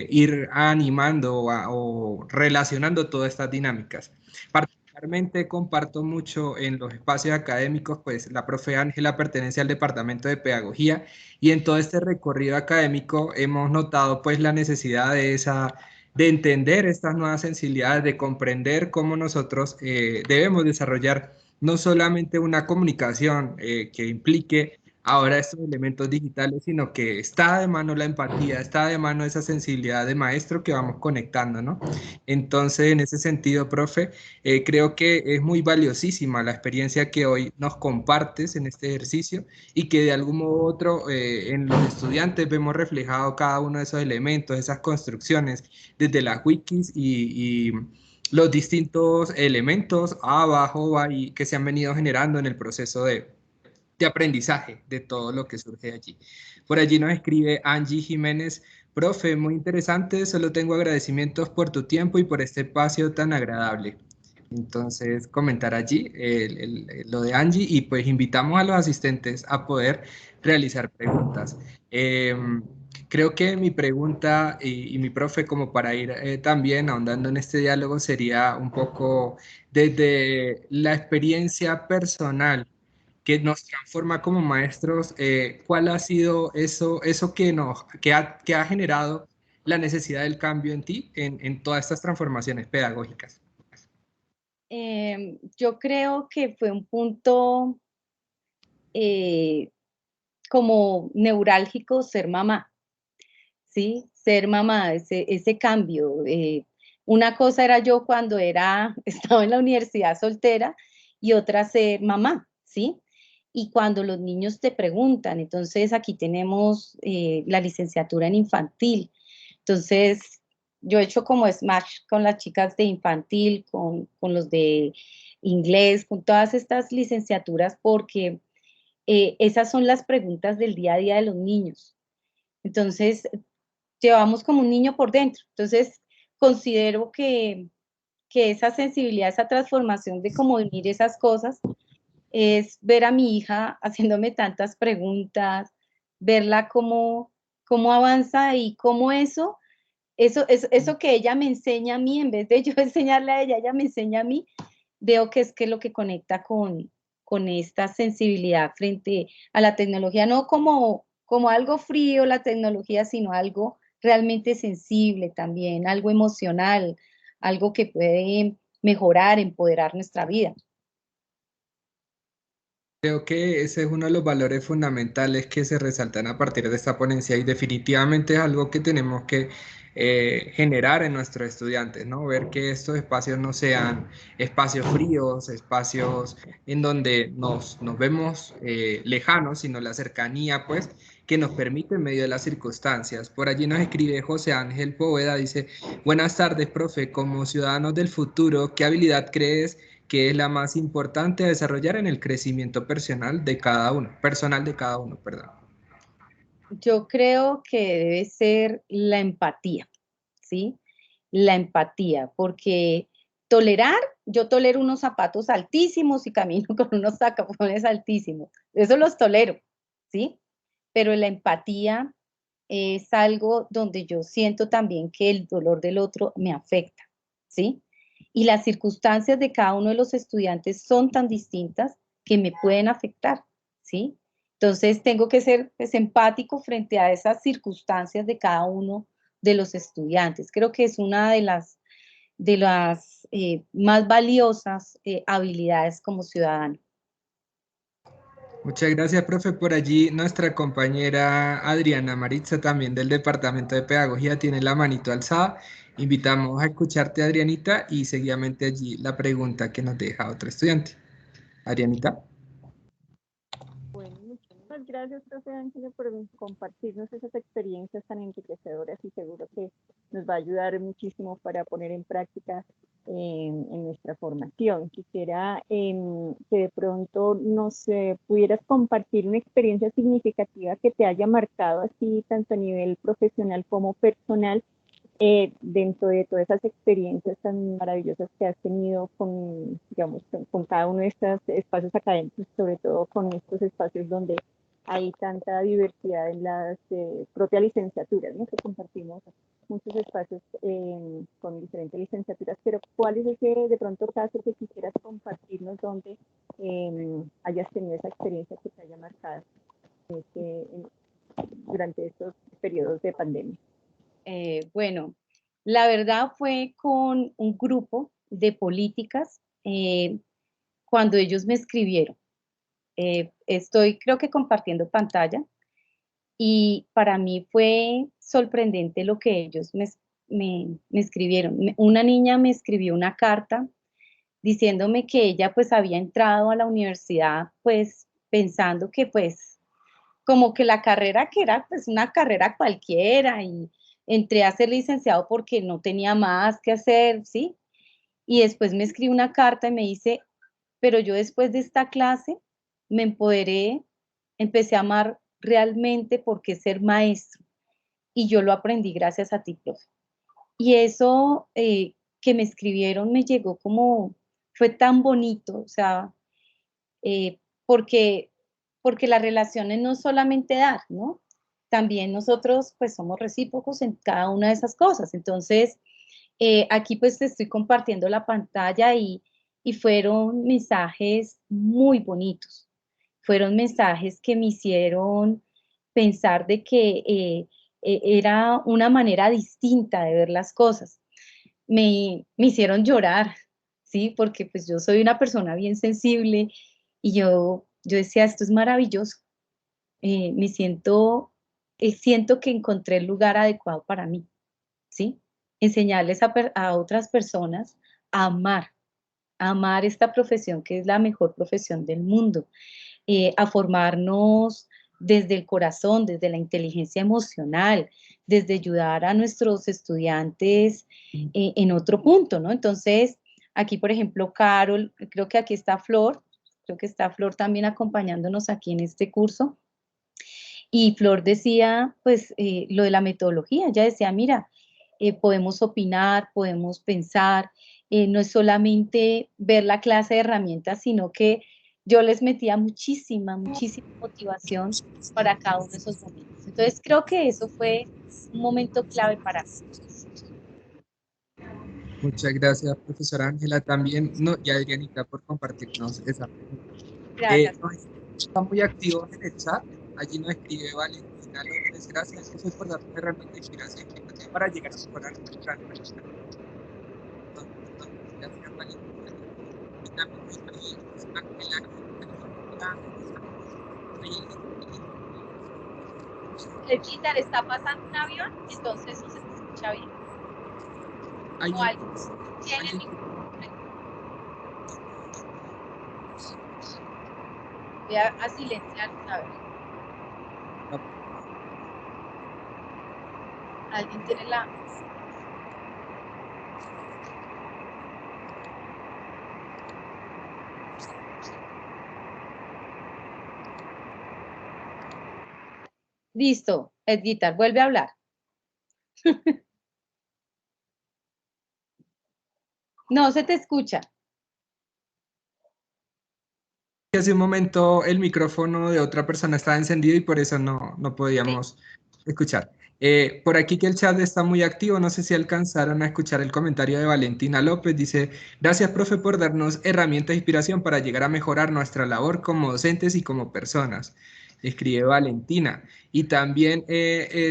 ir animando o relacionando todas estas dinámicas. Particularmente comparto mucho en los espacios académicos, pues la profe Ángela pertenece al Departamento de Pedagogía y en todo este recorrido académico hemos notado pues la necesidad de entender estas nuevas sensibilidades, de comprender cómo nosotros debemos desarrollar no solamente una comunicación que implique ahora estos elementos digitales, sino que está de mano la empatía, está de mano esa sensibilidad de maestro que vamos conectando, ¿no? Entonces, en ese sentido, profe, creo que es muy valiosísima la experiencia que hoy nos compartes en este ejercicio y que de algún modo u otro en los estudiantes vemos reflejado cada uno de esos elementos, esas construcciones, desde las wikis y los distintos elementos abajo y que se han venido generando en el proceso de aprendizaje de todo lo que surge allí. Por allí nos escribe Angie Jiménez, profe, muy interesante, solo tengo agradecimientos por tu tiempo y por este espacio tan agradable. Entonces, comentar allí lo de Angie y pues invitamos a los asistentes a poder realizar preguntas. Creo que mi pregunta y mi profe, como para ir también ahondando en este diálogo, sería un poco desde la experiencia personal que nos transforma como maestros, ¿cuál ha sido eso que ha generado la necesidad del cambio en ti en todas estas transformaciones pedagógicas?
Yo creo que fue un punto como neurálgico ser mamá, ¿sí? Ser mamá, ese cambio. Una cosa era yo cuando estaba en la universidad soltera y otra ser mamá, ¿sí? Y cuando los niños te preguntan, entonces aquí tenemos la licenciatura en infantil. Entonces, yo he hecho como smash con las chicas de infantil, con los de inglés, con todas estas licenciaturas, porque esas son las preguntas del día a día de los niños. Entonces, llevamos como un niño por dentro. Entonces, considero que esa sensibilidad, esa transformación de cómo vivir esas cosas, es ver a mi hija haciéndome tantas preguntas, verla cómo avanza y cómo eso que ella me enseña a mí, en vez de yo enseñarle a ella me enseña a mí, veo que es que lo que conecta con esta sensibilidad frente a la tecnología, no como algo frío la tecnología, sino algo realmente sensible también, algo emocional, algo que puede mejorar, empoderar nuestra vida.
Creo que ese es uno de los valores fundamentales que se resaltan a partir de esta ponencia y definitivamente es algo que tenemos que generar en nuestros estudiantes, ¿no? Ver que estos espacios no sean espacios fríos, espacios en donde nos vemos lejanos, sino la cercanía, pues, que nos permite en medio de las circunstancias. Por allí nos escribe José Ángel Poveda, dice, buenas tardes, profe, como ciudadanos del futuro, ¿qué habilidad crees que es la más importante a desarrollar en el crecimiento personal de cada uno, perdón?
Yo creo que debe ser la empatía, ¿sí? La empatía, porque tolerar, yo tolero unos zapatos altísimos y camino con unos tacones altísimos, eso los tolero, ¿sí? Pero la empatía es algo donde yo siento también que el dolor del otro me afecta, ¿sí? Y las circunstancias de cada uno de los estudiantes son tan distintas que me pueden afectar, ¿sí? Entonces tengo que ser pues, empático frente a esas circunstancias de cada uno de los estudiantes. Creo que es una de las más valiosas habilidades como ciudadano.
Muchas gracias, profe. Por allí nuestra compañera Adriana Maritza, también del Departamento de Pedagogía, tiene la manito alzada. Invitamos a escucharte, Adrianita, y seguidamente allí la pregunta que nos deja otro estudiante. Adrianita.
Bueno, muchísimas gracias, profe Ángela, por compartirnos esas experiencias tan enriquecedoras y seguro que nos va a ayudar muchísimo para poner en práctica en nuestra formación. Quisiera que de pronto nos pudieras compartir una experiencia significativa que te haya marcado así tanto a nivel profesional como personal dentro de todas esas experiencias tan maravillosas que has tenido con, digamos, con cada uno de estos espacios académicos, sobre todo con estos espacios donde hay tanta diversidad en las propias licenciaturas, ¿no? Que compartimos muchos espacios con diferentes licenciaturas, pero ¿cuál es ese de pronto caso que quisieras compartirnos donde hayas tenido esa experiencia que te haya marcado durante estos periodos de pandemia?
Bueno, la verdad fue con un grupo de políticas cuando ellos me escribieron. Estoy creo que compartiendo pantalla y para mí fue sorprendente lo que ellos me escribieron. Una niña me escribió una carta diciéndome que ella pues había entrado a la universidad pues pensando que pues como que la carrera que era pues una carrera cualquiera y entré a ser licenciado porque no tenía más que hacer, ¿sí? Y después me escribe una carta y me dice, pero yo después de esta clase me empoderé, empecé a amar realmente por qué ser maestro y yo lo aprendí gracias a ti, profe. Y eso que me escribieron me llegó como, fue tan bonito, o sea, porque, porque las relaciones no solamente dar, ¿no? También nosotros pues somos recíprocos en cada una de esas cosas. Entonces, aquí pues te estoy compartiendo la pantalla y fueron mensajes muy bonitos. Fueron mensajes que me hicieron pensar de que era una manera distinta de ver las cosas. Me hicieron llorar, ¿sí? Porque pues yo soy una persona bien sensible y yo decía, esto es maravilloso. Me siento que encontré el lugar adecuado para mí, ¿sí? Enseñarles a otras personas a amar esta profesión que es la mejor profesión del mundo, a formarnos desde el corazón, desde la inteligencia emocional, desde ayudar a nuestros estudiantes en otro punto, ¿no? Entonces, aquí, por ejemplo, Carol, creo que aquí está Flor, creo que está Flor también acompañándonos aquí en este curso. Y Flor decía, pues, lo de la metodología, ella decía, mira, podemos opinar, podemos pensar, no es solamente ver la clase de herramientas, sino que yo les metía muchísima motivación para cada uno de esos momentos. Entonces creo que eso fue un momento clave para mí.
Muchas gracias, profesora Ángela, también, no, y Adrianita, por compartirnos esa pregunta.
Gracias.
Está muy activos en el chat. Allí nos escribe Valentina López. Gracias, profe, por darnos herramientas de inspiración para llegar a mejorar nuestra nuestra- Gracias, Valentina. Y también nos escribe Ángela
El Guitar está pasando un avión, entonces no se escucha bien. O algo. Tiene el micrófono. Voy a silenciar, a ver. Alguien tiene la... Listo, el Guitar, vuelve a hablar. No se te escucha.
Hace un momento el micrófono de otra persona estaba encendido y por eso no podíamos escuchar. Por aquí que el chat está muy activo, no sé si alcanzaron a escuchar el comentario de Valentina López, dice, gracias profe por darnos herramientas de inspiración para llegar a mejorar nuestra labor como docentes y como personas. Escribe Valentina. Y también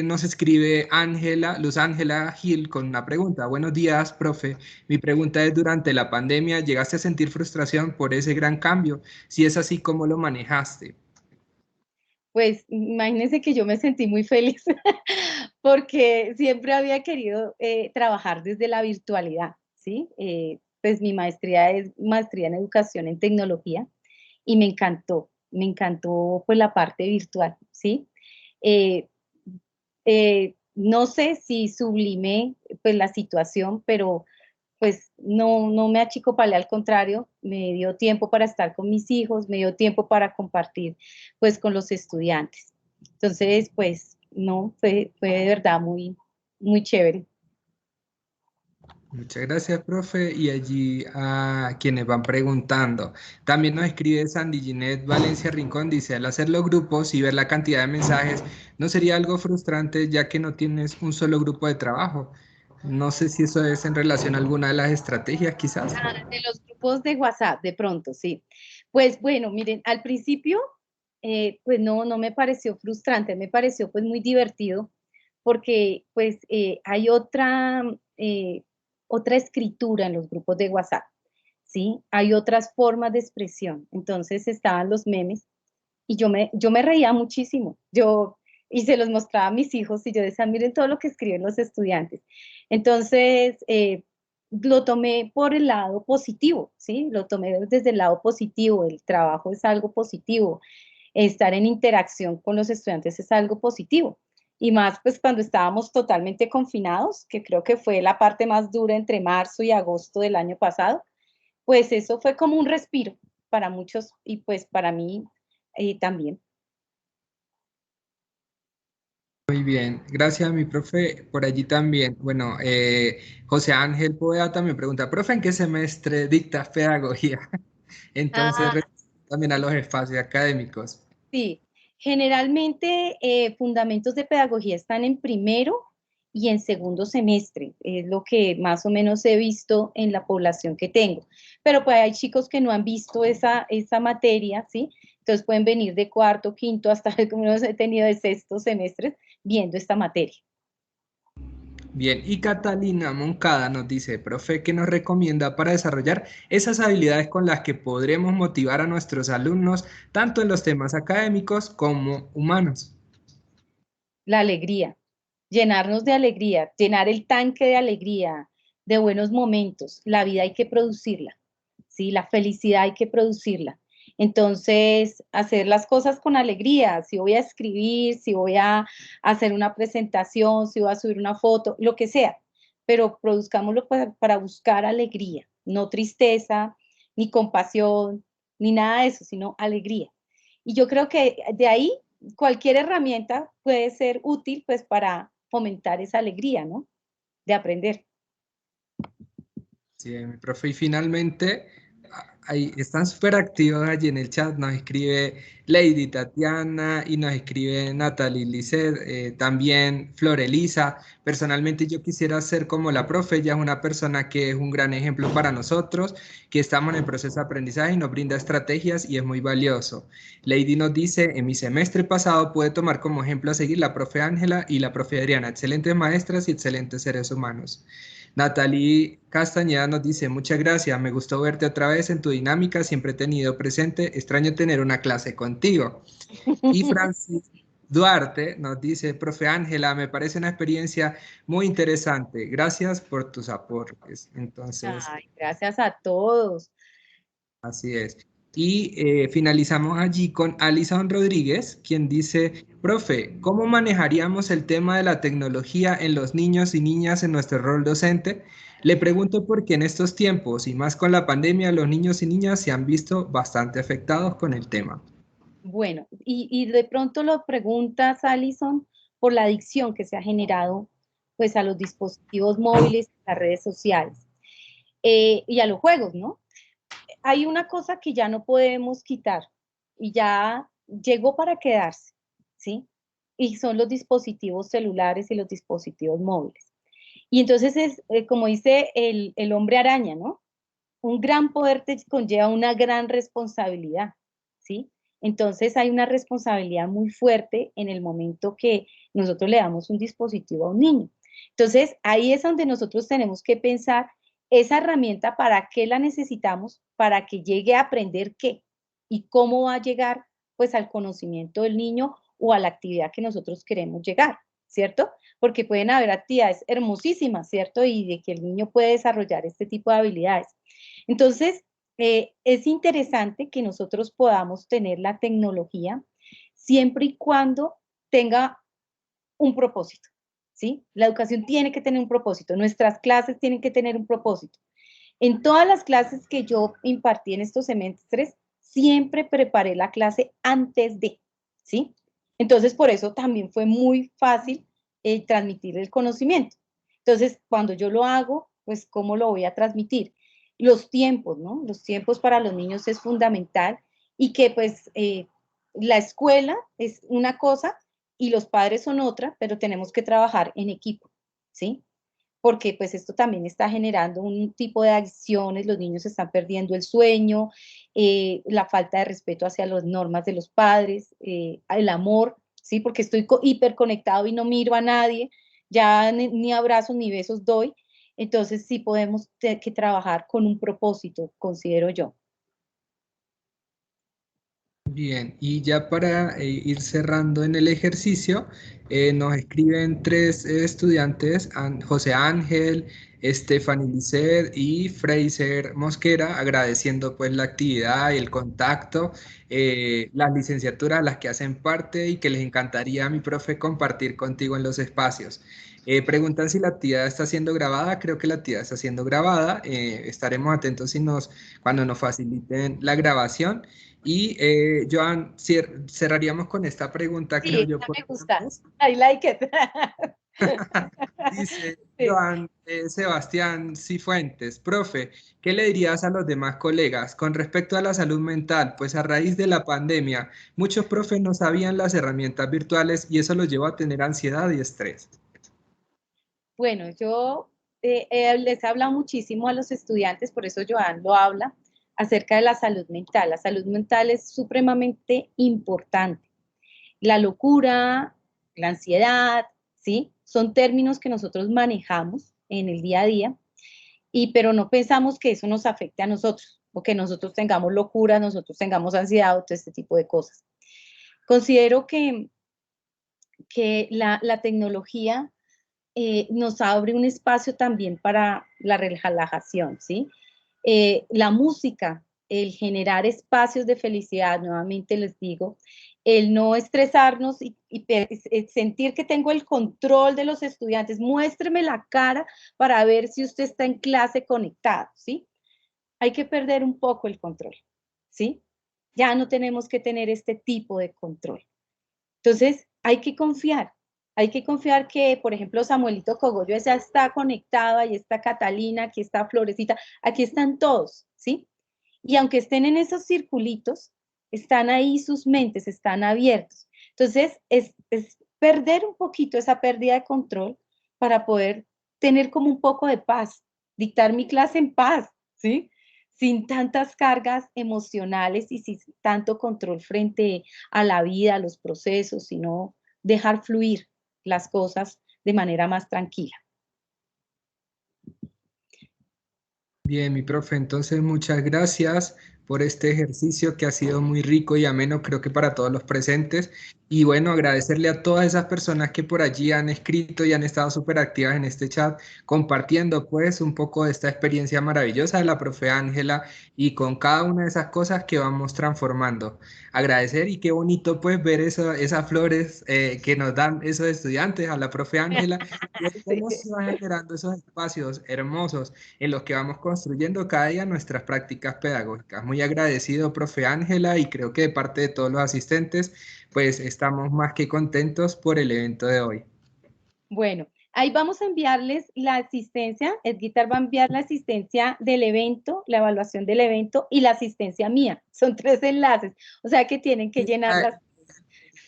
nos escribe Ángela, Luz Ángela Gil con una pregunta. Buenos días, profe. Mi pregunta es, durante la pandemia, ¿llegaste a sentir frustración por ese gran cambio? Si es así, ¿cómo lo manejaste?
Pues imagínense que yo me sentí muy feliz porque siempre había querido trabajar desde la virtualidad, ¿sí? Pues mi maestría es maestría en educación en tecnología y me encantó pues la parte virtual, ¿sí? Eh, no sé si sublimé pues la situación, pero pues no me achicopalé, al contrario, me dio tiempo para estar con mis hijos, me dio tiempo para compartir pues con los estudiantes. Entonces, pues no, fue de verdad muy chévere.
Muchas gracias, profe. Y allí a quienes van preguntando. También nos escribe Sandy Ginette Valencia Rincón, dice, al hacer los grupos y ver la cantidad de mensajes, ¿no sería algo frustrante ya que no tienes un solo grupo de trabajo? No sé si eso es en relación a alguna de las estrategias, quizás.
De los grupos de WhatsApp, de pronto, sí. Pues bueno, miren, al principio, pues no me pareció frustrante, me pareció pues muy divertido, porque pues hay otra escritura en los grupos de WhatsApp, ¿sí? Hay otras formas de expresión. Entonces estaban los memes y yo me reía muchísimo. Y se los mostraba a mis hijos y yo decía, miren todo lo que escriben los estudiantes. Entonces, lo tomé por el lado positivo, ¿sí? Lo tomé desde el lado positivo. El trabajo es algo positivo. Estar en interacción con los estudiantes es algo positivo. Y más pues cuando estábamos totalmente confinados, que creo que fue la parte más dura entre marzo y agosto del año pasado, pues eso fue como un respiro para muchos y pues para mí también.
Muy bien, gracias mi profe. Por allí también. Bueno, José Ángel Poeta me pregunta, profe, ¿en qué semestre dictas pedagogía? Entonces,
Ah,
también a los espacios académicos.
sí, generalmente fundamentos de pedagogía están en primero y en segundo semestre, es lo que más o menos he visto en la población que tengo. Pero pues hay chicos que no han visto esa materia, ¿sí? Entonces pueden venir de cuarto, quinto, hasta como he tenido de sexto semestre viendo esta materia.
Bien, y Catalina Moncada nos dice, profe, ¿qué nos recomienda para desarrollar esas habilidades con las que podremos motivar a nuestros alumnos, tanto en los temas académicos como humanos?
La alegría, llenarnos de alegría, llenar el tanque de alegría, de buenos momentos. La vida hay que producirla, ¿sí? La felicidad hay que producirla. Entonces, hacer las cosas con alegría. Si voy a escribir, si voy a hacer una presentación, si voy a subir una foto, lo que sea, pero produzcámoslo para buscar alegría, no tristeza, ni compasión, ni nada de eso, sino alegría. Y yo creo que de ahí cualquier herramienta puede ser útil pues para fomentar esa alegría, ¿no? De aprender.
Sí, mi profe, y finalmente, ahí están súper activos allí en el chat, nos escribe Lady Tatiana y nos escribe Natalie Lisset, también Flor Elisa. Personalmente yo quisiera ser como la profe, ella es una persona que es un gran ejemplo para nosotros, que estamos en el proceso de aprendizaje y nos brinda estrategias y es muy valioso. Lady nos dice, en mi semestre pasado pude tomar como ejemplo a seguir la profe Ángela y la profe Adriana, excelentes maestras y excelentes seres humanos. Natalie Castañeda nos dice, muchas gracias, me gustó verte otra vez en tu dinámica, siempre he tenido presente, extraño tener una clase contigo. Y Francis Duarte nos dice, profe Ángela, me parece una experiencia muy interesante, gracias por tus aportes. Entonces,
Ay, gracias a todos.
así es. Y finalizamos allí con Alison Rodríguez, quien dice, profe, ¿cómo manejaríamos el tema de la tecnología en los niños y niñas en nuestro rol docente? Le pregunto porque en estos tiempos y más con la pandemia, los niños y niñas se han visto bastante afectados con el tema.
Bueno, y de pronto lo preguntas, Alison, por la adicción que se ha generado pues a los dispositivos móviles, a las redes sociales y a los juegos, ¿no? Hay una cosa que ya no podemos quitar y ya llegó para quedarse, ¿sí? Y son los dispositivos celulares y los dispositivos móviles. Y entonces es, como dice el hombre araña, ¿no? Un gran poder te conlleva una gran responsabilidad, ¿sí? Entonces hay una responsabilidad muy fuerte en el momento que nosotros le damos un dispositivo a un niño. Entonces ahí es donde nosotros tenemos que pensar esa herramienta, ¿para qué la necesitamos? Para que llegue a aprender qué y cómo va a llegar pues al conocimiento del niño o a la actividad que nosotros queremos llegar, ¿cierto? Porque pueden haber actividades hermosísimas, ¿cierto? Y de que el niño puede desarrollar este tipo de habilidades. Entonces, es interesante que nosotros podamos tener la tecnología siempre y cuando tenga un propósito, ¿sí? La educación tiene que tener un propósito, nuestras clases tienen que tener un propósito. En todas las clases que yo impartí en estos semestres, siempre preparé la clase antes de, ¿sí? Entonces, por eso también fue muy fácil transmitir el conocimiento. Entonces, cuando yo lo hago, pues, ¿cómo lo voy a transmitir? Los tiempos, ¿no? Los tiempos para los niños es fundamental y que, pues, la escuela es una cosa y los padres son otra, pero tenemos que trabajar en equipo, ¿sí? Porque pues esto también está generando un tipo de adicciones, los niños están perdiendo el sueño, la falta de respeto hacia las normas de los padres, el amor, ¿sí? Porque estoy hiperconectado y no miro a nadie, ya ni abrazos ni besos doy, entonces sí podemos que trabajar con un propósito, considero yo.
Bien, y ya para ir cerrando en el ejercicio, nos escriben tres estudiantes, José Ángel, Stephanie Lisset y Fraser Mosquera, agradeciendo pues la actividad y el contacto, las licenciaturas a las que hacen parte y que les encantaría, mi profe, compartir contigo en los espacios. Preguntan si la actividad está siendo grabada, creo que la actividad está siendo grabada, estaremos atentos cuando nos faciliten la grabación. Y Joan, cerraríamos con esta pregunta,
Sí,
creo yo,
esta
por
me gusta,
ambos.
I like it.
Dice
Sí.
Joan Sebastián Cifuentes, profe, ¿qué le dirías a los demás colegas con respecto a la salud mental? Pues a raíz de la pandemia, muchos profes no sabían las herramientas virtuales y eso los llevó a tener ansiedad y estrés.
Bueno, yo les he hablado muchísimo a los estudiantes, por eso Joan lo habla, acerca de la salud mental. La salud mental es supremamente importante. La locura, la ansiedad, ¿sí? Son términos que nosotros manejamos en el día a día, pero no pensamos que eso nos afecte a nosotros, o que nosotros tengamos locura, nosotros tengamos ansiedad o todo este tipo de cosas. Considero que la tecnología nos abre un espacio también para la relajación, ¿sí? La música, el generar espacios de felicidad, nuevamente les digo, el no estresarnos y sentir que tengo el control de los estudiantes, muéstreme la cara para ver si usted está en clase conectado, ¿sí? Hay que perder un poco el control, ¿sí? Ya no tenemos que tener este tipo de control. Entonces, hay que confiar que, por ejemplo, Samuelito Cogollo ya está conectado, ahí está Catalina, aquí está Florecita, aquí están todos, ¿sí? Y aunque estén en esos circulitos, están ahí sus mentes, están abiertos. Entonces, es perder un poquito esa pérdida de control para poder tener como un poco de paz, dictar mi clase en paz, ¿sí? Sin tantas cargas emocionales y sin tanto control frente a la vida, a los procesos, sino dejar fluir las cosas de manera más tranquila.
Bien, mi profe, entonces muchas gracias por este ejercicio que ha sido muy rico y ameno, creo que para todos los presentes. Y bueno, agradecerle a todas esas personas que por allí han escrito y han estado súper activas en este chat, compartiendo pues un poco de esta experiencia maravillosa de la profe Ángela y con cada una de esas cosas que vamos transformando. Agradecer y qué bonito pues ver esas flores que nos dan esos estudiantes a la profe Ángela y ver
Sí.
cómo se van generando esos espacios hermosos en los que vamos construyendo cada día nuestras prácticas pedagógicas. Muy agradecido, profe Ángela, y creo que de parte de todos los asistentes, pues estamos más que contentos por el evento de hoy.
Bueno, ahí vamos a enviarles la asistencia, Edguitar va a enviar la asistencia del evento, la evaluación del evento y la asistencia mía. Son 3 enlaces, o sea que tienen que llenarlas.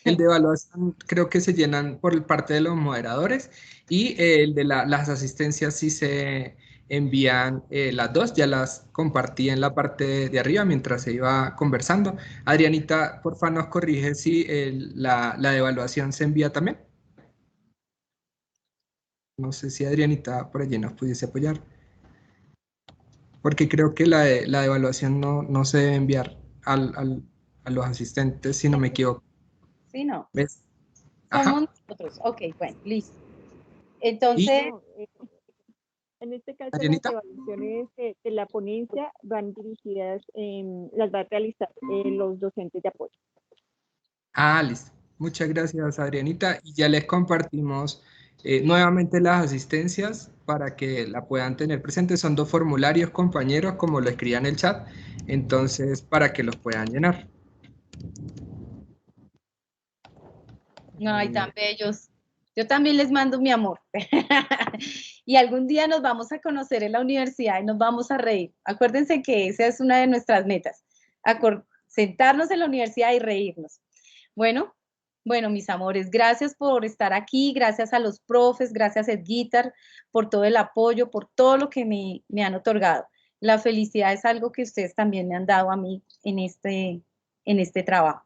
El de evaluación creo que se llenan por parte de los moderadores y el de las asistencias sí se envían las dos, ya las compartí en la parte de arriba mientras se iba conversando. Adrianita, porfa, nos corrige si la de evaluación se envía también. No sé si Adrianita por allí nos pudiese apoyar, porque creo que la de evaluación no se debe enviar a los asistentes, si no me equivoco.
Sí, no,
¿Ves?
somos
Ajá.
nosotros. Ok, bueno, listo.
Y
Entonces,
No, en este caso, las
Adrianita.
evaluaciones de la ponencia van dirigidas, las va a realizar los docentes de apoyo.
Ah, listo. Muchas gracias, Adrianita. Y ya les compartimos nuevamente las asistencias para que la puedan tener presente. Son dos formularios, compañeros, como lo escribía en el chat. Entonces, para que los puedan llenar.
ay,
Eh,
tan bellos. Yo también les mando mi amor. Y algún día nos vamos a conocer en la universidad y nos vamos a reír. Acuérdense que esa es una de nuestras metas, sentarnos en la universidad y reírnos. Bueno, bueno, mis amores, gracias por estar aquí, gracias a los profes, gracias a Edguitar por todo el apoyo, por todo lo que me han otorgado. La felicidad es algo que ustedes también me han dado a mí en este trabajo.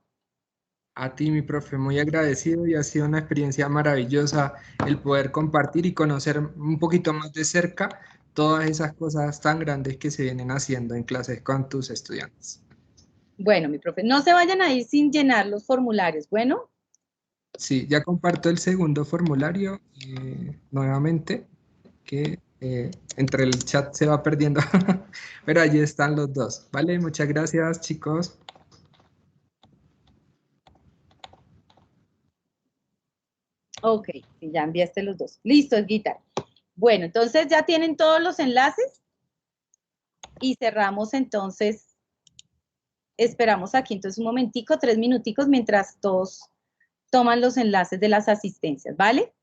A ti, mi profe, muy agradecido y ha sido una experiencia maravillosa el poder compartir y conocer un poquito más de cerca todas esas cosas tan grandes que se vienen haciendo en clases con tus estudiantes.
Bueno, mi profe, no se vayan a ir sin llenar los formularios. Bueno,
Sí, ya comparto el segundo formulario nuevamente, que entre el chat se va perdiendo, pero allí están los dos, ¿vale? Muchas gracias, chicos.
ok, sí, ya enviaste los dos. Listo, Edguitar. Bueno, entonces ya tienen todos los enlaces y cerramos entonces. Esperamos aquí entonces un momentico, 3 minuticos mientras todos toman los enlaces de las asistencias, ¿vale?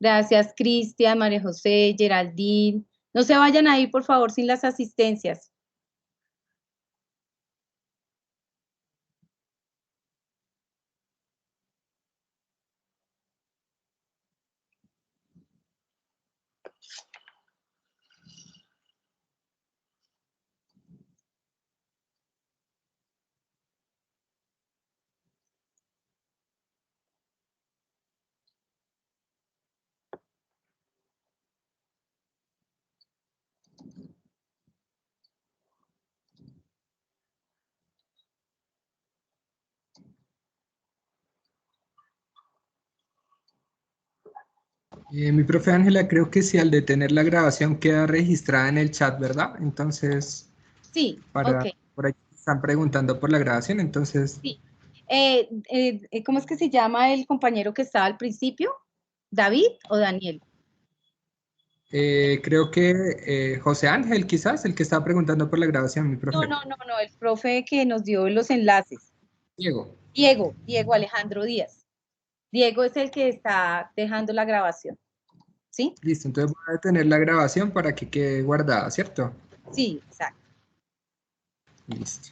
Gracias, Cristian, María José, Geraldine. No se vayan a ir, por favor, sin las asistencias.
Mi profe Ángela, creo que si al detener la grabación queda registrada en el chat, ¿verdad? Entonces,
Sí, ok,
por ahí están preguntando por la grabación, entonces
sí. ¿Cómo es que se llama el compañero que estaba al principio? ¿David o Daniel?
creo que José Ángel, quizás, el que estaba preguntando por la grabación, mi
No,
profe.
no, no, no, el profe que nos dio los enlaces.
Diego.
Diego Alejandro Díaz. Diego es el que está dejando la grabación. ¿sí?
Listo, entonces voy a detener la grabación para que quede guardada, ¿cierto?
Sí, exacto.
Listo.